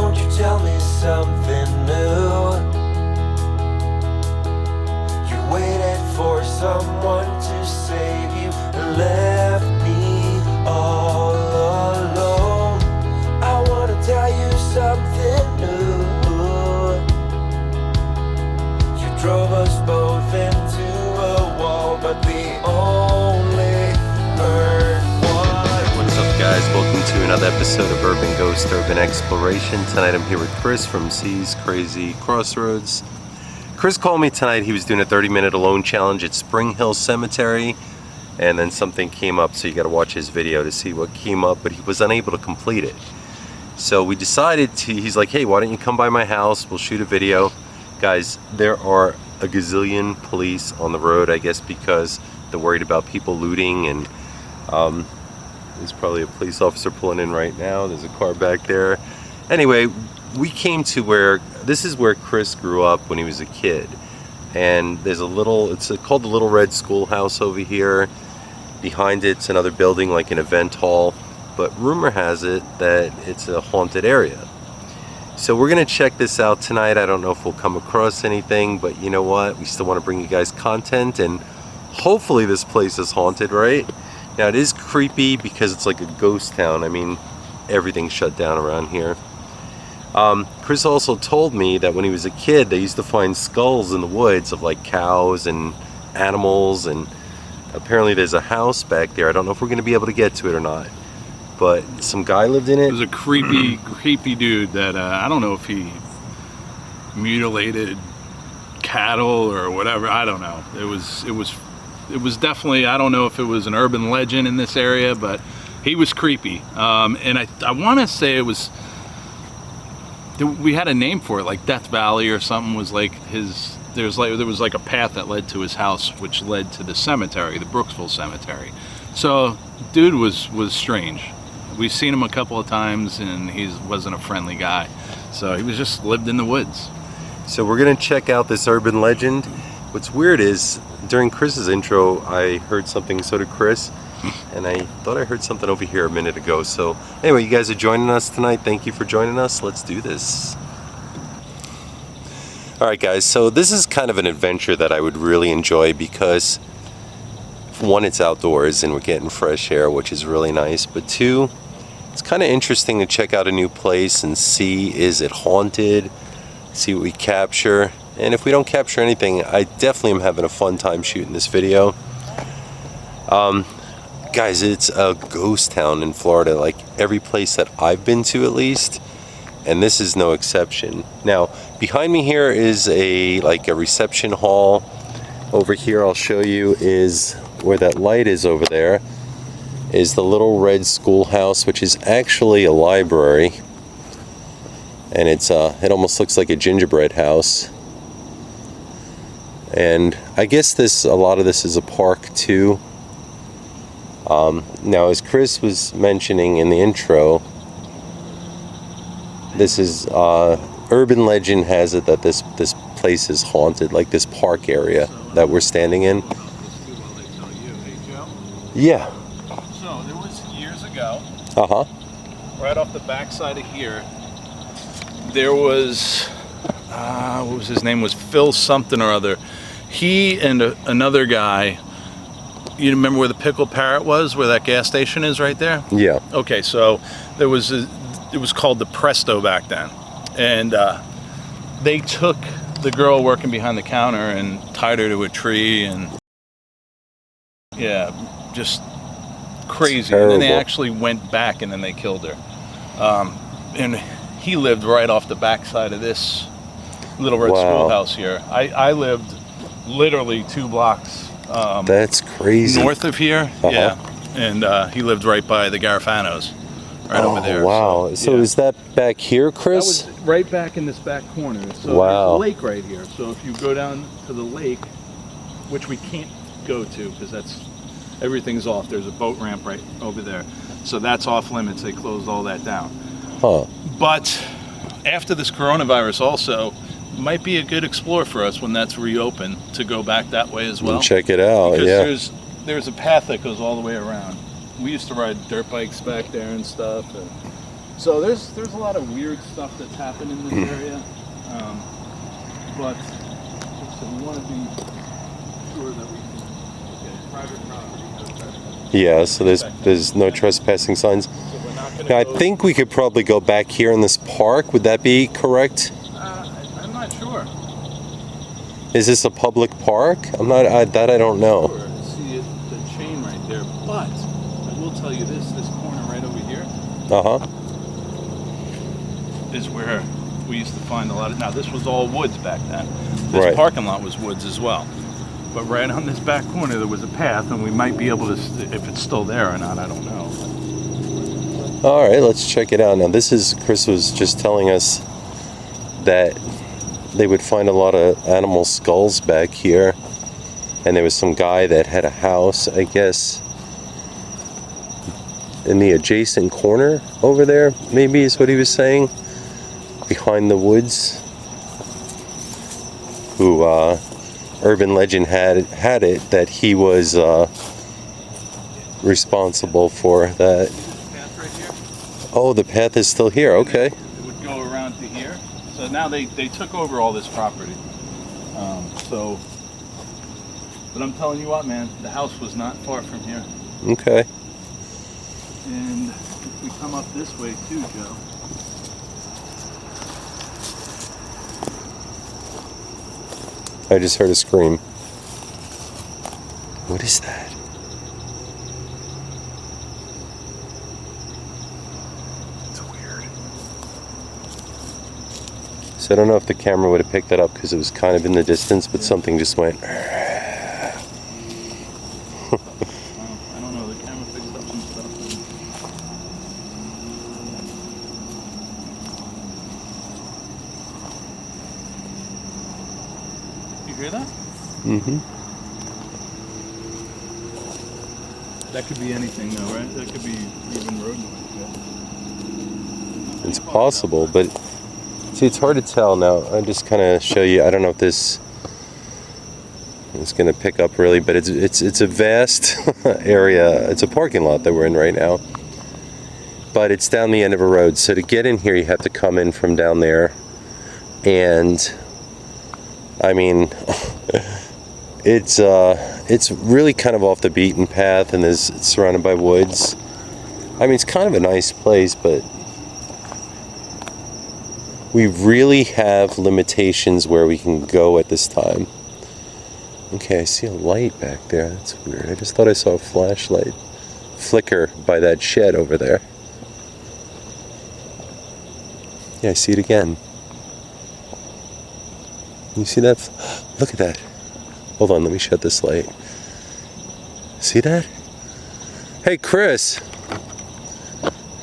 won't you tell me something new? You waited for someone to save you and left me all alone. I wanna tell you something new. You drove us both into a wall, but we only heard one. What's up, guys? Welcome to another episode of Urban Ghost Urban Exploration. Tonight I'm here with Chris from C's Crazy Crossroads. Chris called me tonight. He was doing a 30-minute alone challenge at Spring Hill Cemetery, and then something came up, so you got to watch his video to see what came up, but he was unable to complete it. So we decided to, he's like, hey, why don't you come by my house? We'll shoot a video. Guys, there are a gazillion police on the road, I guess because they're worried about people looting, and there's probably a police officer pulling in right now. There's a car back there. Anyway, we came to where, this is where Chris grew up when he was a kid. And there's a little, it's called the Little Red Schoolhouse over here. Behind it's another building like an event hall. But rumor has it that it's a haunted area. So we're gonna check this out tonight. I don't know if we'll come across anything, but you know what? We still wanna bring you guys content, and hopefully this place is haunted, right? Now it is creepy because it's like a ghost town. I mean, everything's shut down around here. Chris also told me that when he was a kid, they used to find skulls in the woods of like cows and animals, and apparently there's a house back there. I don't know if we're gonna be able to get to it or not, but some guy lived in it. It was a creepy, creepy dude that, I don't know if he mutilated cattle or whatever, I don't know. It was definitely, I don't know if it was an urban legend in this area, but he was creepy. And I want to say it was, we had a name for it, like Death Valley or something. Was like his, there was like a path that led to his house, which led to the cemetery, the Brooksville Cemetery. So dude was strange. We've seen him a couple of times, and he wasn't a friendly guy. So he was just lived in the woods. So we're gonna check out this urban legend. What's weird is, during Chris's intro, I heard something, so did Chris, and I thought I heard something over here a minute ago. So anyway, you guys are joining us tonight. Thank you for joining us. Let's do this. All right, guys, so this is kind of an adventure that I would really enjoy because, one, it's outdoors and we're getting fresh air, which is really nice, but two, it's kind of interesting to check out a new place and see, is it haunted, see what we capture. And if we don't capture anything, I definitely am having a fun time shooting this video. Guys, it's a ghost town in Florida, like every place that I've been to at least, and this is no exception. Now, behind me here is like a reception hall. Over here, I'll show you, is where that light is over there, is the Little Red Schoolhouse, which is actually a library. And it's it almost looks like a gingerbread house. And I guess a lot of this is a park too. Now, as Chris was mentioning in the intro, this is urban legend has it that this place is haunted, like this park area that we're standing in. Yeah. So there was years ago, right off the backside of here, there was, what was his name, was Phil something or other. He and another guy, you remember where the Pickle Parrot was, where that gas station is right there? Yeah. Okay, so there was it was called the Presto back then, and they took the girl working behind the counter and tied her to a tree, and yeah, just crazy. Terrible. And then they actually went back and then they killed her. And he lived right off the backside of this Little Red Schoolhouse here. I lived literally 2 blocks that's crazy. north of here. Yeah, and he lived right by the Garafanos, right over there. Wow. So yeah. is that back here, Chris? That was right back in this back corner. So wow. There's a lake right here. So if you go down to the lake, which we can't go to because everything's off. There's a boat ramp right over there. So that's off limits. They closed all that down. Huh. But after this coronavirus also, might be a good explore for us when that's reopened to go back that way as well. Check it out, because there's a path that goes all the way around. We used to ride dirt bikes back there and stuff. And So there's a lot of weird stuff that's happened in this area, but so we want to be sure that we can. Okay, private property. No trespassing. Yeah, so there's no trespassing signs. So we're not going to. Now, I think we could probably go back here in this park. Would that be correct? I'm not sure. Is this a public park? I don't know. Sure. See the chain right there, but I will tell you this corner right over here is where we used to find a lot of. Now this was all woods back then. This Right. parking lot was woods as well. But right on this back corner there was a path, and we might be able to, if it's still there or not, I don't know. All right, let's check it out. Now, Chris was just telling us that they would find a lot of animal skulls back here, and there was some guy that had a house, I guess, in the adjacent corner over there, maybe is what he was saying, behind the woods, who urban legend had it that he was responsible for that. Path right here. Oh, the path is still here. Okay. It would go around to here. So now they took over all this property. But I'm telling you what, man, the house was not far from here. Okay. And if we come up this way too, Joe. I just heard a scream. What is that? It's weird. So I don't know if the camera would have picked that up because it was kind of in the distance, but something just went. I don't know, the camera picked up some stuff. You hear that? Mm-hmm. That could be anything though, right? That could be even road noise. It's possible, but see, it's hard to tell now. I just kind of show you. I don't know if this is going to pick up really, but it's a vast area. It's a parking lot that we're in right now, but it's down the end of a road. So to get in here, you have to come in from down there, and I mean, it's really kind of off the beaten path, and it's surrounded by woods. I mean, it's kind of a nice place, but we really have limitations where we can go at this time. Okay, I see a light back there. That's weird. I just thought I saw a flashlight flicker by that shed over there. Yeah, I see it again. You see that? Look at that. Hold on, let me shut this light. See that? Hey, Chris.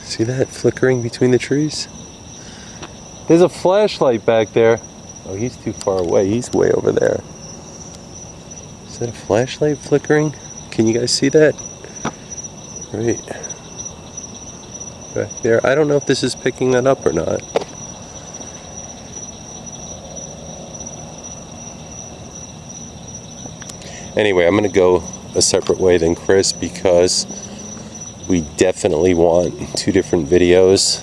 See that flickering between the trees? There's a flashlight back there. Oh, he's too far away. He's way over there. Is that a flashlight flickering? Can you guys see that? Right back there. I don't know if this is picking that up or not. Anyway, I'm going to go a separate way than Chris because we definitely want two different videos.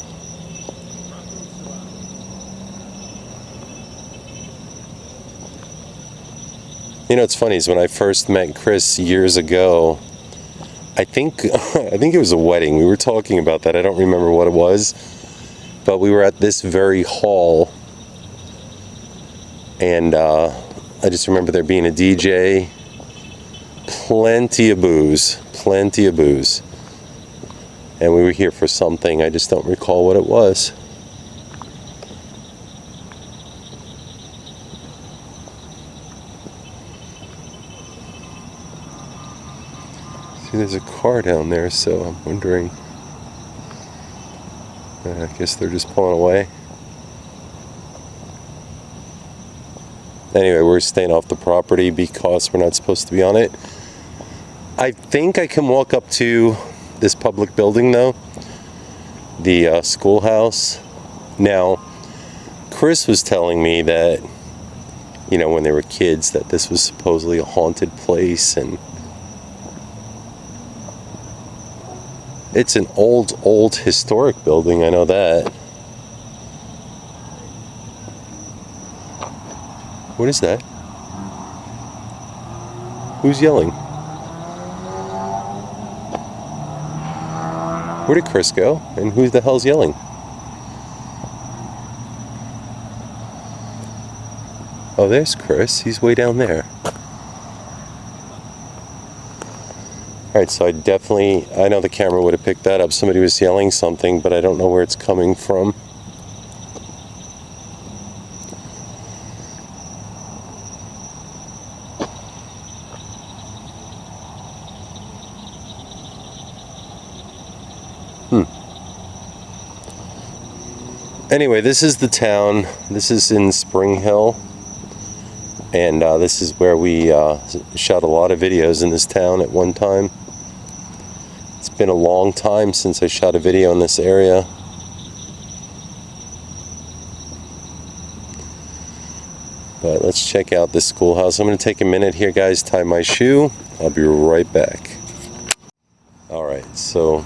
You know, what's funny is when I first met Chris years ago, I think it was a wedding. We were talking about that. I don't remember what it was, but we were at this very hall, and I just remember there being a DJ, plenty of booze, and we were here for something. I just don't recall what it was. See, there's a car down there, so I'm wondering. I guess they're just pulling away. Anyway, we're staying off the property because we're not supposed to be on it. I think I can walk up to this public building, though. The schoolhouse. Now, Chris was telling me that, you know, when they were kids, that this was supposedly a haunted place, and It's an old historic building, I know that. What is that? Who's yelling? Where did Chris go? And who the hell's yelling? Oh, there's Chris. He's way down there. Alright, so I know the camera would have picked that up. Somebody was yelling something, but I don't know where it's coming from. Anyway, this is the town. This is in Spring Hill. And this is where we shot a lot of videos in this town at one time. It's been a long time since I shot a video in this area. But let's check out this schoolhouse. I'm going to take a minute here, guys, tie my shoe. I'll be right back. Alright, so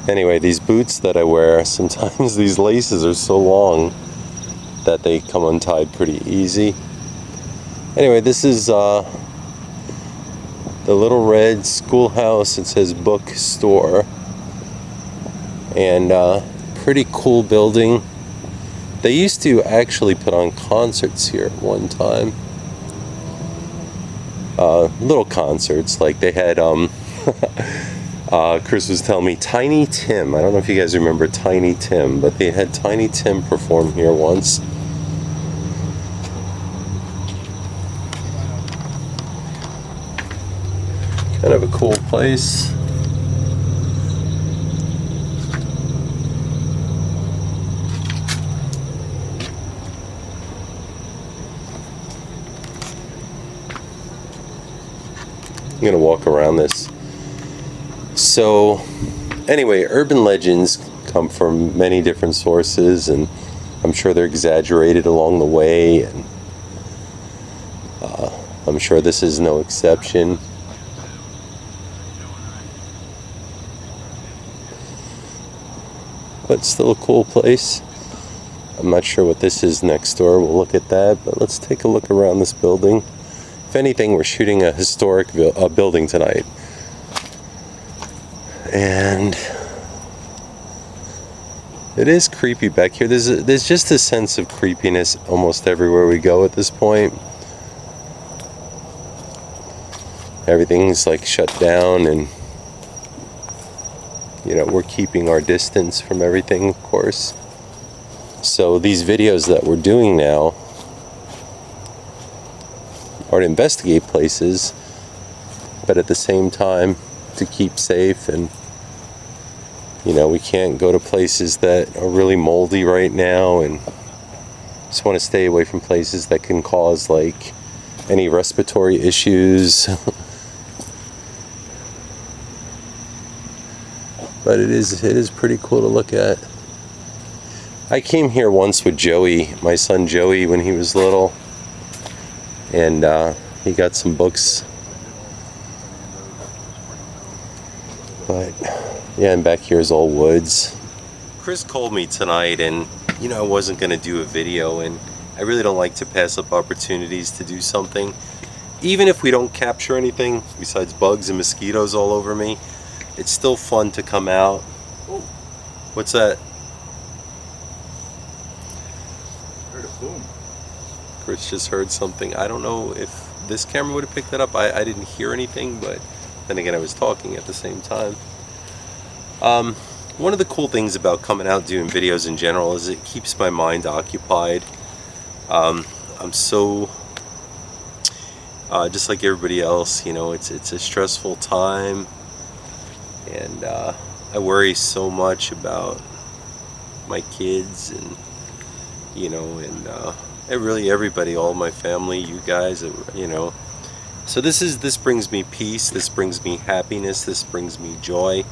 anyway, these boots that I wear, sometimes these laces are so long that they come untied pretty easy. Anyway, this is the little red schoolhouse. It says bookstore. And pretty cool building. They used to actually put on concerts here at one time. Little concerts, like they had, Chris was telling me, Tiny Tim. I don't know if you guys remember Tiny Tim, but they had Tiny Tim perform here once. Kind of a cool place. I'm gonna walk around this. So, anyway, urban legends come from many different sources, and I'm sure they're exaggerated along the way, and I'm sure this is no exception. But still a cool place. I'm not sure what this is next door. We'll look at that, but let's take a look around this building. If anything, we're shooting a historic building tonight. And it is creepy back here. There's just a sense of creepiness almost everywhere we go at this point. Everything's like shut down, and you know, we're keeping our distance from everything, of course. So these videos that we're doing now are to investigate places, but at the same time to keep safe. And you know, we can't go to places that are really moldy right now, and just want to stay away from places that can cause like any respiratory issues. But it is pretty cool to look at. I came here once with Joey, my son Joey, when he was little, and he got some books. But yeah, and back here is all woods. Chris called me tonight, and you know, I wasn't going to do a video, and I really don't like to pass up opportunities to do something. Even if we don't capture anything besides bugs and mosquitoes all over me, it's still fun to come out. What's that? Heard a boom. Chris just heard something. I don't know if this camera would have picked that up. I didn't hear anything, but then again, I was talking at the same time. One of the cool things about coming out doing videos in general is it keeps my mind occupied. I'm so just like everybody else, you know, it's a stressful time. And I worry so much about my kids, and you know, and really everybody, all my family, you guys, you know. So this brings me peace. This brings me happiness. This brings me joy.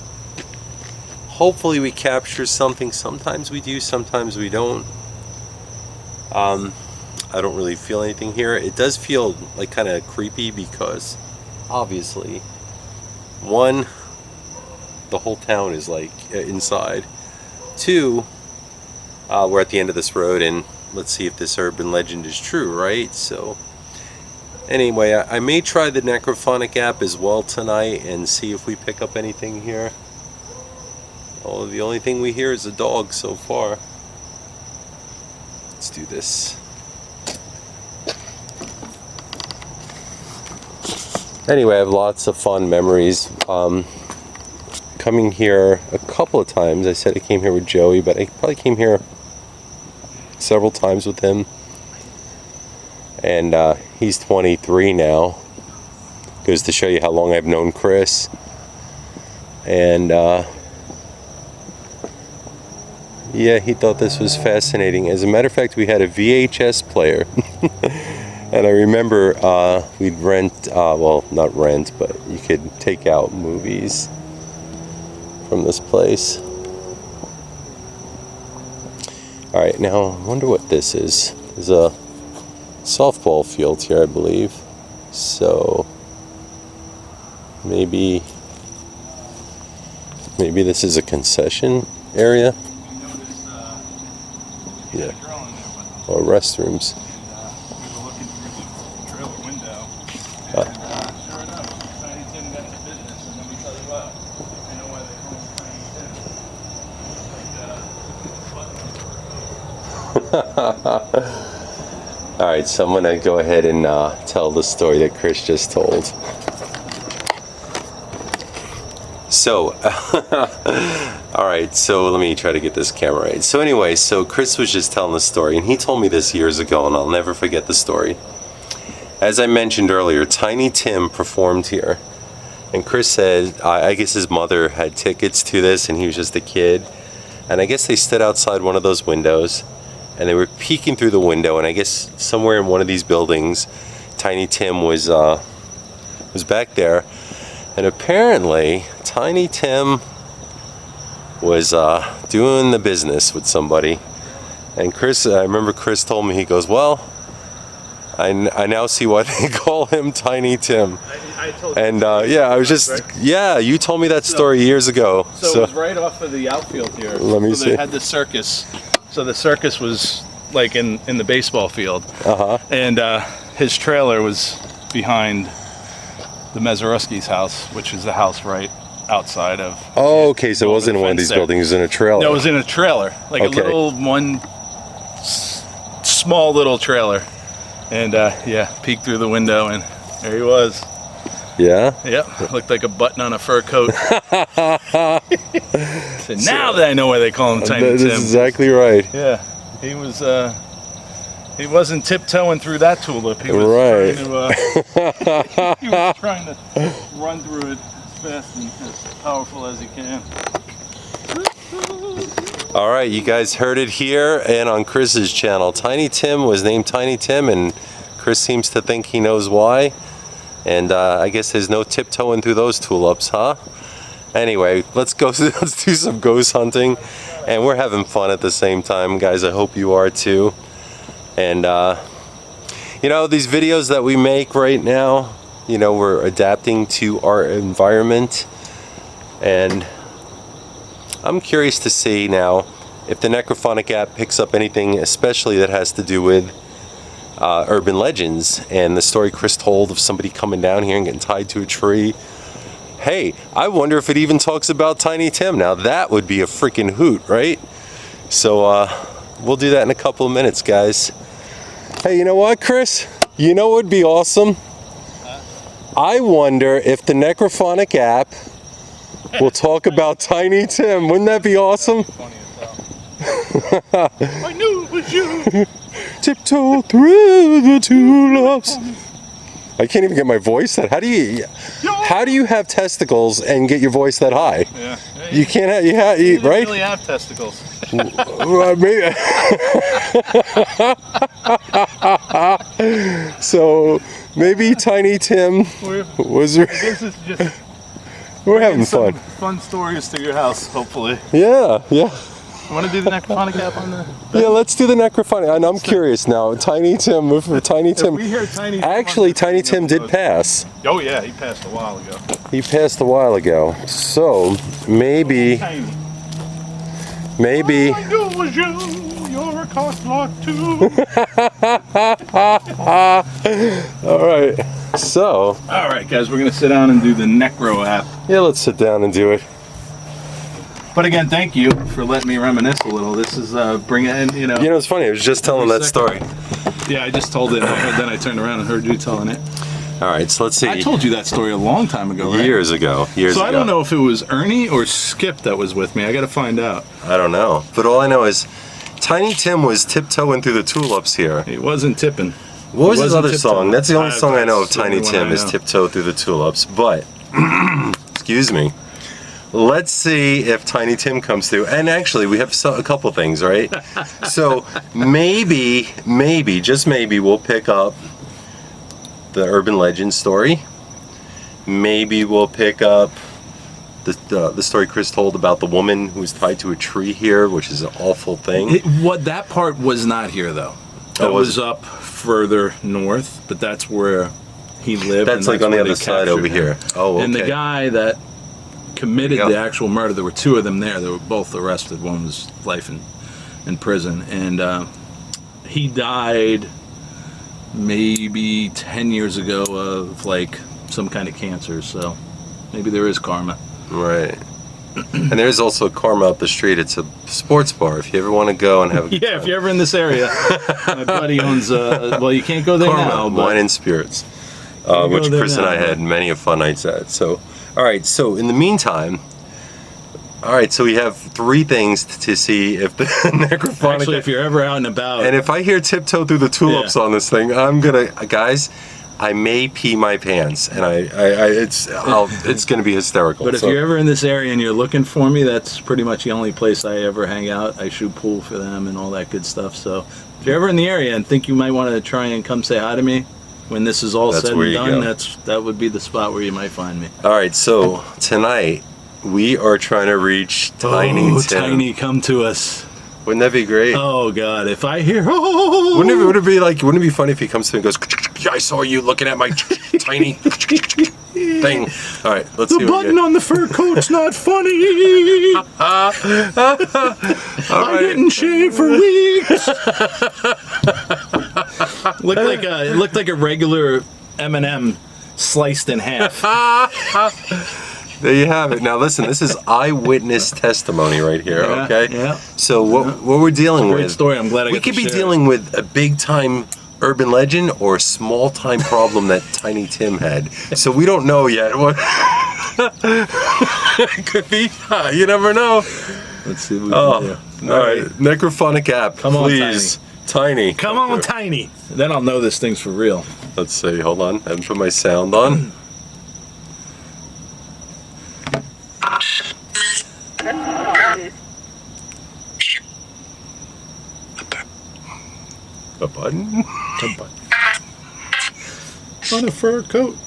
Hopefully we capture something. Sometimes we do. Sometimes we don't. I don't really feel anything here. It does feel like kind of creepy because, obviously, one, the whole town is like inside. 2, we're at the end of this road, and let's see if this urban legend is true, right? So anyway, I may try the Necrophonic app as well tonight and see if we pick up anything here. Oh, the only thing we hear is a dog so far. Let's do this. Anyway, I have lots of fond memories. Coming here a couple of times. I said I came here with Joey, but I probably came here several times with him. And he's 23 now. Goes to show you how long I've known Chris. And yeah, he thought this was fascinating. As a matter of fact, we had a VHS player. And I remember we'd rent, well, not rent, but you could take out movies from this place. Alright, now I wonder what this is. There's a softball field here, I believe. So maybe this is a concession area. Yeah. Or restrooms. Alright, so I'm gonna go ahead and tell the story that Chris just told. So, alright, so let me try to get this camera right. So anyway, so Chris was just telling the story, and he told me this years ago, and I'll never forget the story. As I mentioned earlier, Tiny Tim performed here. And Chris said, I guess his mother had tickets to this, and he was just a kid. And I guess they stood outside one of those windows, and they were peeking through the window, and I guess somewhere in one of these buildings, Tiny Tim was back there. And apparently, Tiny Tim was doing the business with somebody. And Chris, I remember Chris told me, he goes, well, I now see why they call him Tiny Tim. I told you. And yeah, I was just, right? Yeah, you told me that story years ago. So it was right off of the outfield here. Let me see. They had the circus. So the circus was like in the baseball field. Uh-huh. And his trailer was behind the Mazeruski's house, which is the house right outside of. Oh, okay, so it wasn't in one of these buildings, it was in a trailer. No, it was in a trailer. Like okay. A little small little trailer. And yeah, peeked through the window, and there he was. Yeah? Yep, looked like a button on a fur coat. So now that I know why they call him Tiny Tim. That's exactly right. Yeah, he wasn't tiptoeing through that tulip. He was right. he was trying to run through it as fast and as powerful as he can. All right, you guys heard it here and on Chris's channel. Tiny Tim was named Tiny Tim, and Chris seems to think he knows why. And I guess there's no tiptoeing through those tulips, huh? Anyway, let's do some ghost hunting, and we're having fun at the same time, guys. I hope you are too. And you know, these videos that we make right now, you know, we're adapting to our environment, and I'm curious to see now if the Necrophonic app picks up anything, especially that has to do with urban legends and the story Chris told of somebody coming down here and getting tied to a tree. Hey, I wonder if it even talks about Tiny Tim. Now that would be a freaking hoot, right? So we'll do that in a couple of minutes, guys. Hey, you know what, Chris? You know what would be awesome? I wonder if the Necrophonic app will talk about Tiny Tim. Wouldn't that be awesome? I knew it was you. Tiptoe through the tulips. I can't even get my voice that. How do you have testicles and get your voice that high? Yeah. You can't have, you don't right? Really have testicles. So maybe Tiny Tim was. This is just. We're having fun. Fun stories to your house, hopefully. Yeah, yeah. Want to do the necrophonic app on the? Yeah, let's do the necrophonic. And I'm curious now. Tiny Tim, Tiny Tim. we hear Tiny Tim Actually, Tiny Tim did pass. Oh yeah, he passed a while ago. He passed a while ago. So maybe. Tiny. Maybe. All I knew was you. You're a cock block too. All right. So. All right, guys, we're gonna sit down and do the necro app. Yeah, let's sit down and do it. But again, thank you for letting me reminisce a little. This is bringing in, You know, it's funny. I was just telling that story. Yeah, I just told it, and then I turned around and heard you telling it. All right, so let's see. I told you that story a long time ago, right? Years ago. So I don't know if it was Ernie or Skip that was with me. I got to find out. I don't know. But all I know is Tiny Tim was tiptoeing through the tulips here. He wasn't tipping. What was his other song? That's the only song I know of That's the Tiny only one Tim I is know. Tiptoe Through the Tulips. But, excuse me. Let's see if Tiny Tim comes through. And actually, we have a couple things, right? So maybe, just maybe, we'll pick up the urban legend story. Maybe we'll pick up the story Chris told about the woman who was tied to a tree here, which is an awful thing. That part was not here, though. That was up further north, but that's where he lived. That's and like on the where other they side captured over him. here. Oh, okay. And the guy that committed There you go. the actual murder, there were two of them there. They were both arrested. One was life in prison. And he died maybe 10 years ago of like some kind of cancer. So maybe there is karma. Right. And there's also Karma up the street. It's a sports bar. If you ever want to go and have a good Yeah, if you're ever in this area. My buddy owns, well, you can't go there Karma, now. But Wine and Spirits, go which there Chris and I now. had many a fun nights at. So, all right. So in the meantime, all right. So we have three things to see if the necrophonic. actually, if you're ever out and about. And if I hear Tiptoe Through the Tulips Yeah. on this thing, I'm gonna, guys. I may pee my pants, and it's gonna be hysterical. But if you're ever in this area and you're looking for me, that's pretty much the only place I ever hang out. I shoot pool for them and all that good stuff. So if you're ever in the area and think you might want to try and come say hi to me when this is all That's said where and you done, go. that would be the spot where you might find me. all right, so tonight we are trying to reach Tiny Tim. Tiny, come to us. Wouldn't that be great? Oh God, if I hear Wouldn't it be funny if he comes through and goes, I saw you looking at my tiny thing. All right, let's see the what we button get. on the fur coat's not funny. I didn't shave for weeks. It looked like a regular M&M sliced in half. There you have it. Now listen, this is eyewitness testimony right here, Yeah, okay? yeah. So what we're dealing Great with, story. I'm glad I we got to could be share it. dealing with a big time urban legend or a small time problem that Tiny Tim had. So we don't know yet what it could be. You never know. Let's see what we can do. All right. Necrophonic app, Come on, please. Tiny. Come on, Tiny. Then I'll know this thing's for real. Let's see. Hold on. I haven't put my sound on. A button? On a fur coat.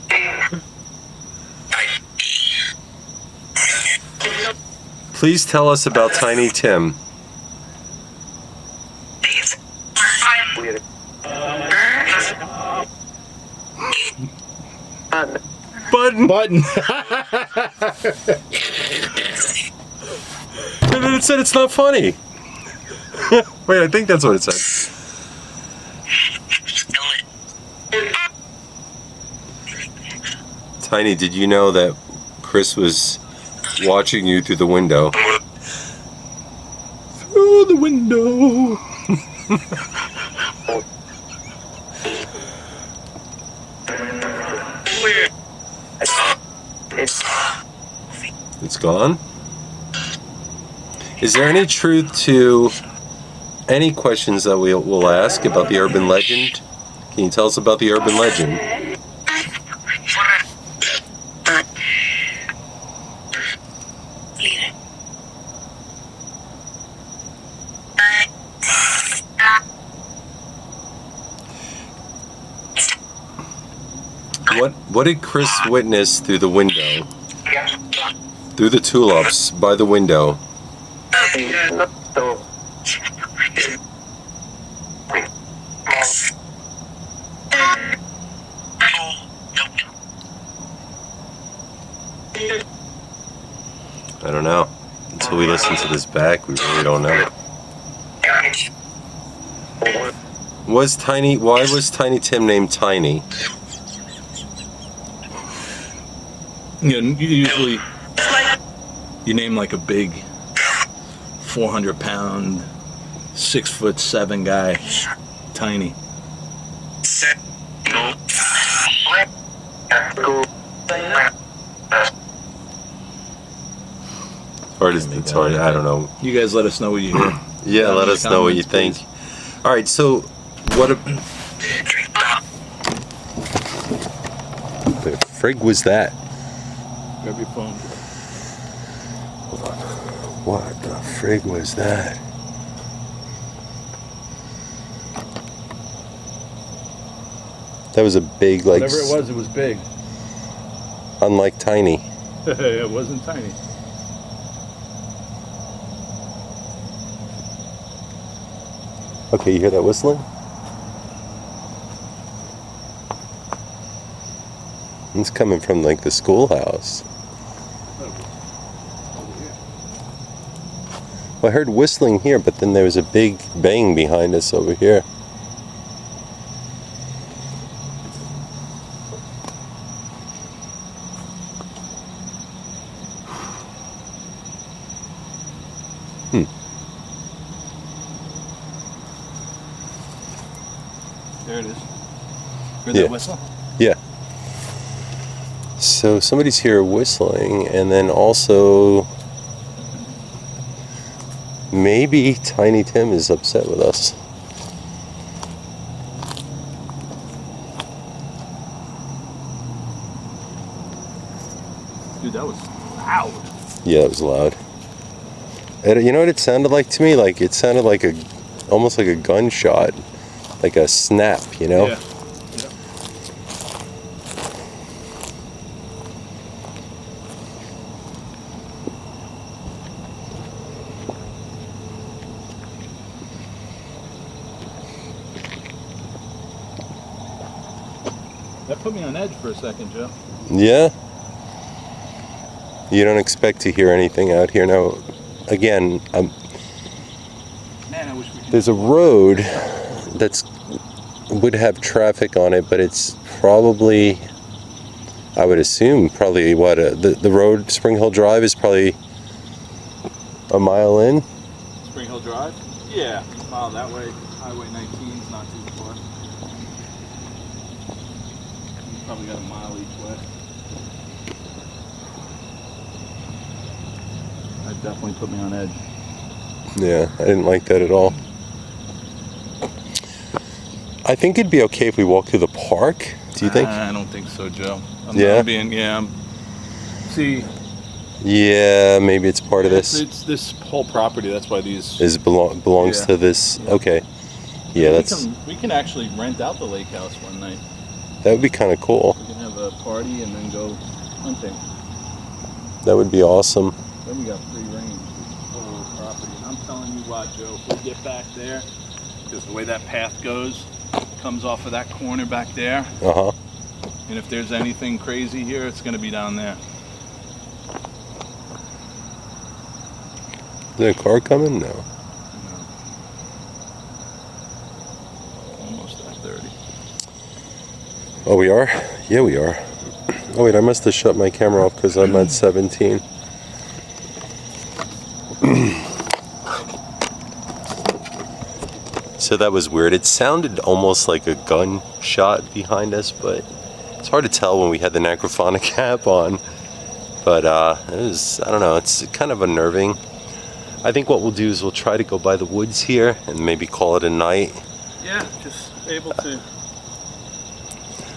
Please tell us about Tiny Tim. Button. Button. And then it said it's not funny. Wait, I think that's what it said. Tiny, did you know that Chris was watching you through the window? Through the window. It's gone? Is there any truth to any questions that we'll ask about the urban legend? Can you tell us about the urban legend? What did Chris witness through the window? Through the tulips by the window? I don't know. Until we listen to this back, we really don't know. Why was Tiny Tim named Tiny? You know, usually you name like a big 400-pound, 6'7" guy, Tiny. It's hard. I don't know. You guys let us know what you hear. Yeah, let us know what you think. All right, so what the frig was that? Grab your phone. What the frig was that? That was a big, like... Whatever it was big. Unlike Tiny. It wasn't tiny. Okay, you hear that whistling? It's coming from like the schoolhouse. Well, I heard whistling here, but then there was a big bang behind us over here. There it is. Heard that whistle? Yeah. So somebody's here whistling, and then also maybe Tiny Tim is upset with us. Dude, that was loud. Yeah, it was loud. And you know what it sounded like to me? Like it sounded like almost like a gunshot, like a snap. You know? Yeah. That put me on edge for a second, Joe. Yeah. You don't expect to hear anything out here now. Again, Man, I wish we could. there's a road would have traffic on it, but it's probably, I would assume, probably what the road Spring Hill Drive is probably a mile in. Spring Hill Drive? Yeah, a mile that way. Highway 19 is not too far. You probably got a mile each way. That definitely put me on edge. Yeah, I didn't like that at all. I think it'd be okay if we walk through the park. Do you think? I don't think so, Joe. See. Yeah, maybe it's part of this. It's this whole property. That's why these belongs to this. Yeah. Okay. Yeah, we can actually rent out the lake house one night. That would be kind of cool. We can have a party and then go hunting. That would be awesome. Then we got free range. This whole property. And I'm telling you what, Joe, if we get back there, because the way that path goes, comes off of that corner back there. Uh-huh. And if there's anything crazy here, it's going to be down there. Is there a car coming? No. Almost at 30. Oh, we are? Yeah, we are. Oh, wait, I must have shut my camera off because I'm at 17. So that was weird. It sounded almost like a gunshot behind us, but it's hard to tell when we had the necrophonic app on. But it was, I don't know, it's kind of unnerving. I think what we'll do is we'll try to go by the woods here and maybe call it a night. Yeah, just able to.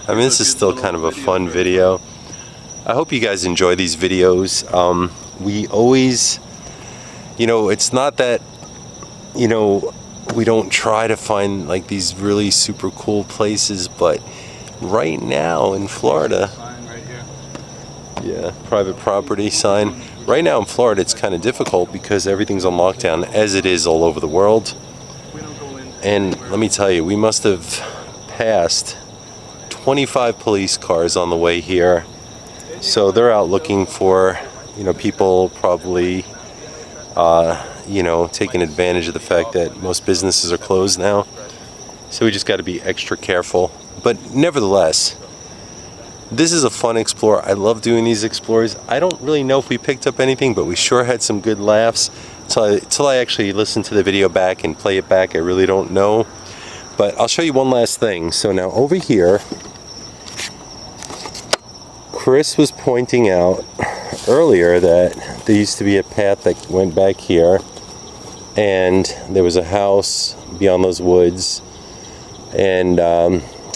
I mean, this is still kind of a fun video. I hope you guys enjoy these videos. We always, it's not that, we don't try to find like these really super cool places, but right now in Florida, Sign right here. yeah, private property sign. Right now in Florida, it's kind of difficult because everything's on lockdown, as it is all over the world. And let me tell you, we must have passed 25 police cars on the way here. So they're out looking for, people probably, taking advantage of the fact that most businesses are closed now. So we just got to be extra careful. But nevertheless, this is a fun explore. I love doing these explores. I don't really know if we picked up anything, but we sure had some good laughs. Till I actually listen to the video back and play it back, I really don't know. But I'll show you one last thing. So now over here, Chris was pointing out earlier that there used to be a path that went back here, and there was a house beyond those woods, and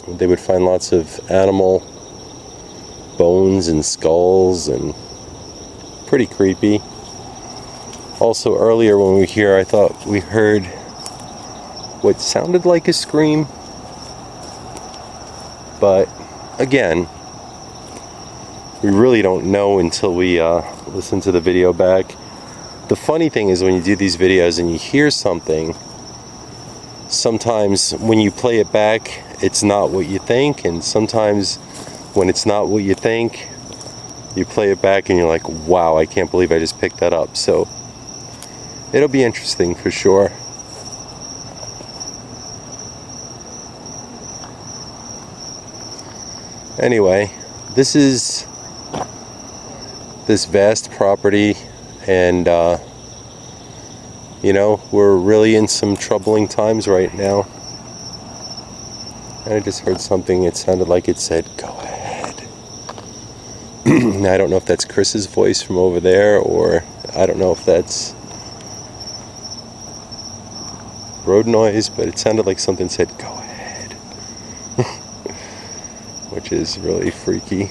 they would find lots of animal bones and skulls, and pretty creepy. Also earlier when we were here, I thought we heard what sounded like a scream, but again, we really don't know until we listen to the video back. The funny thing is, when you do these videos and you hear something, sometimes when you play it back, it's not what you think, and sometimes when it's not what you think, you play it back and you're like, wow, I can't believe I just picked that up. So it'll be interesting for sure. Anyway, this is this vast property, and we're really in some troubling times right now. And I just heard something, it sounded like it said, go ahead. Now, I don't know if that's Chris's voice from over there, or I don't know if that's road noise, but it sounded like something said, go ahead. Which is really freaky.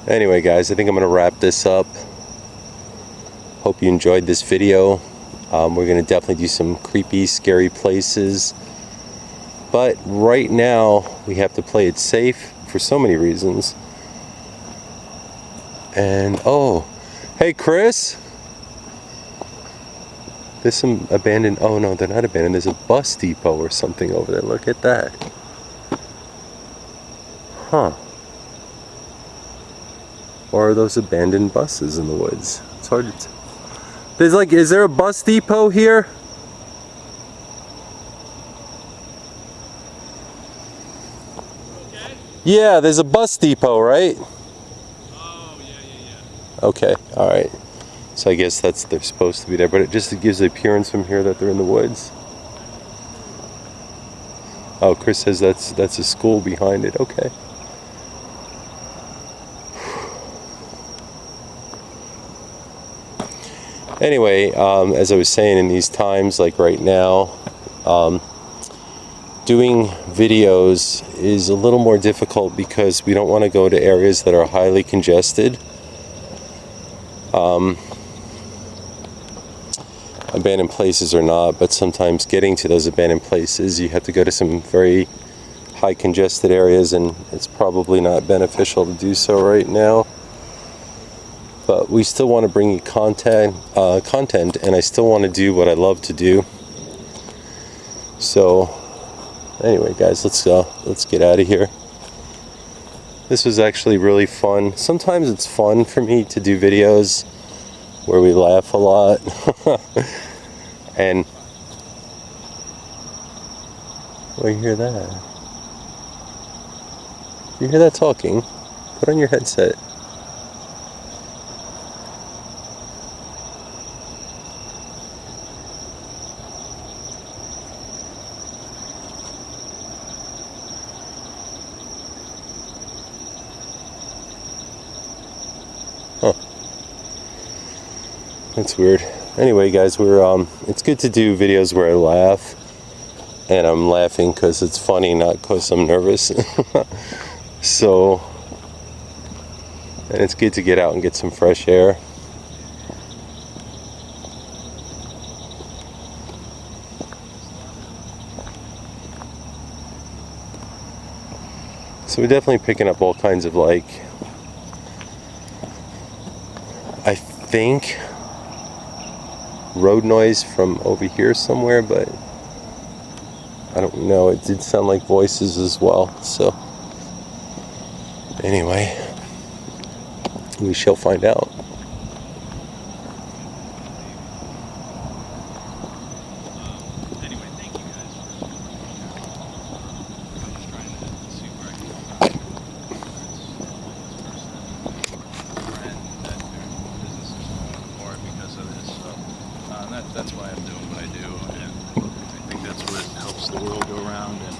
Anyway, guys, I think I'm going to wrap this up. Hope you enjoyed this video. We're going to definitely do some creepy, scary places. But right now, we have to play it safe for so many reasons. And, oh, hey, Chris. There's some abandoned, oh no, they're not abandoned. There's a bus depot or something over there. Look at that. Huh. Or are those abandoned buses in the woods? It's hard to tell. There's like, is there a bus depot here? Okay. Yeah, there's a bus depot, right? Oh, yeah. Okay, alright. So I guess they're supposed to be there, but it gives the appearance from here that they're in the woods. Oh, Chris says that's a school behind it. Okay. Anyway, as I was saying, in these times, like right now, doing videos is a little more difficult because we don't want to go to areas that are highly congested. Abandoned places or not, but sometimes getting to those abandoned places, you have to go to some very high congested areas, and it's probably not beneficial to do so right now. But we still want to bring you content, and I still want to do what I love to do. So, anyway, guys, let's get out of here. This was actually really fun. Sometimes it's fun for me to do videos where we laugh a lot. And where you hear that? You hear that talking? Put on your headset. Huh. That's weird. Anyway, guys, it's good to do videos where I laugh, and I'm laughing because it's funny, not because I'm nervous. So, and it's good to get out and get some fresh air. So we're definitely picking up all kinds of like I think road noise from over here somewhere, but I don't know. It did sound like voices as well. So anyway, we shall find out. Anyway, thank you guys for I'm just trying to see where I can friend that their business is going more because of this. So that's why I'm doing what I do, and I think that's what helps the world go around. And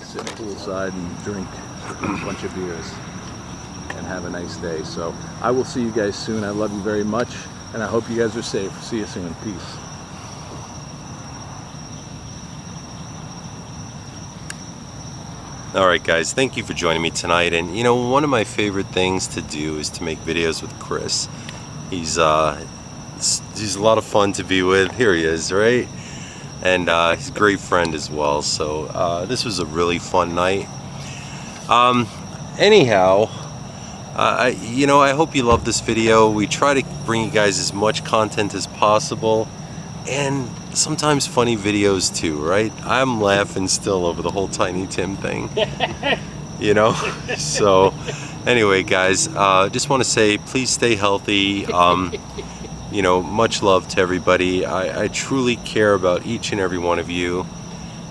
sit poolside and drink a bunch of beers and have a nice day. So I will see you guys soon. I love you very much, and I hope you guys are safe. See you soon. Peace. All right, guys, thank you for joining me tonight. And you know, one of my favorite things to do is to make videos with Chris. He's a lot of fun to be with. Here he is, right? And he's a great friend as well. So this was a really fun night. Anyhow, you know, I hope you love this video. We try to bring you guys as much content as possible, and sometimes funny videos too, right? I'm laughing still over the whole Tiny Tim thing, you know? So anyway, guys, just want to say, please stay healthy. You know, much love to everybody. I truly care about each and every one of you,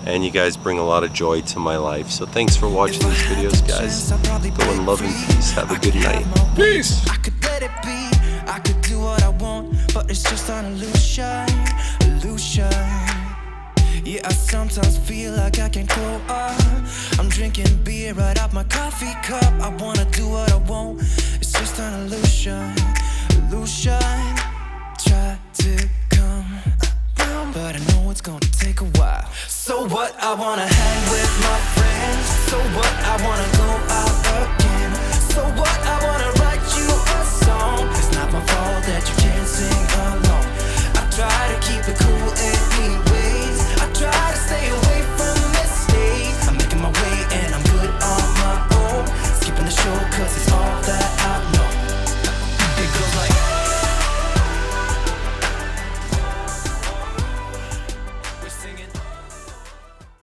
and you guys bring a lot of joy to my life. So thanks for watching these videos, guys. Go in love and peace. Have a good night. Peace. I could let it be, I could do what I want, but it's just an illusion, illusion. Yeah, I sometimes feel like I can go up. I'm drinking beer right out my coffee cup. I wanna do what I want, it's just an illusion, illusion. Try to come around, but I know it's gonna take a while. So what, I wanna hang